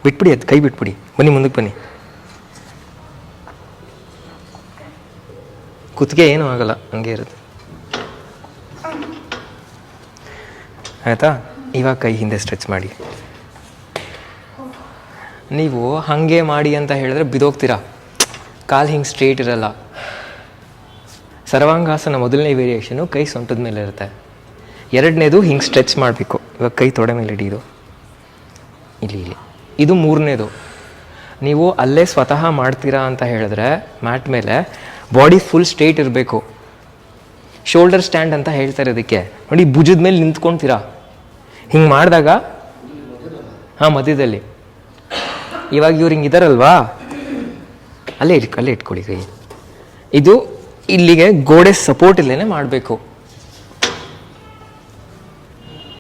ಬಿಟ್ಬಿಡಿ, ಅದು ಕೈ ಬಿಟ್ಬಿಡಿ. ಬನ್ನಿ, ಮುಂದಕ್ಕೆ ಬನ್ನಿ. ಕುತ್ತಿಗೆ ಏನೂ ಆಗಲ್ಲ, ಹಂಗೆ ಇರುತ್ತೆ. ಆಯಿತಾ? ಇವಾಗ ಕೈ ಹಿಂದೆ ಸ್ಟ್ರೆಚ್ ಮಾಡಿ. ನೀವು ಹಾಗೆ ಮಾಡಿ ಅಂತ ಹೇಳಿದ್ರೆ ಬಿದೋಗ್ತೀರಾ, ಕಾಲು ಹಿಂಗೆ ಸ್ಟ್ರೇಟ್ ಇರಲ್ಲ. ಸರ್ವಾಂಗಾಸನ ಮೊದಲನೇ ವೇರಿಯೇಷನು ಕೈ ಸೊಂಟದ ಮೇಲೆ ಇರುತ್ತೆ. ಎರಡನೇದು ಹಿಂಗೆ ಸ್ಟ್ರೆಚ್ ಮಾಡಬೇಕು. ಇವಾಗ ಕೈ ತೊಡೆ ಮೇಲೆ ಹಿಡಿಯೋದು, ಇಲ್ಲಿ ಇಲ್ಲಿ. ಇದು ಮೂರನೇದು. ನೀವು ಅಲ್ಲೇ ಸ್ವತಃ ಮಾಡ್ತೀರಾ ಅಂತ ಹೇಳಿದ್ರೆ ಮ್ಯಾಟ್ ಮೇಲೆ ಬಾಡಿ ಫುಲ್ ಸ್ಟ್ರೇಟ್ ಇರಬೇಕು. ಶೋಲ್ಡರ್ ಸ್ಟ್ಯಾಂಡ್ ಅಂತ ಹೇಳ್ತಾರೆ ಇದಕ್ಕೆ. ನೋಡಿ, ಭುಜದ ಮೇಲೆ ನಿಂತ್ಕೊಳ್ತೀರಾ, ಹಿಂಗೆ ಮಾಡಿದಾಗ ಮಧ್ಯದಲ್ಲಿ. ಇವಾಗ ಇವ್ರು ಹಿಂಗೆ ಇದ್ದಾರಲ್ವಾ, ಅಲ್ಲೇ ಇಟ್ಕೊಳ್ಳಿ ಕೈ. ಇದು ಇಲ್ಲಿಗೆ ಗೋಡೆ ಸಪೋರ್ಟ್ ಇಲ್ಲೇ ಮಾಡಬೇಕು.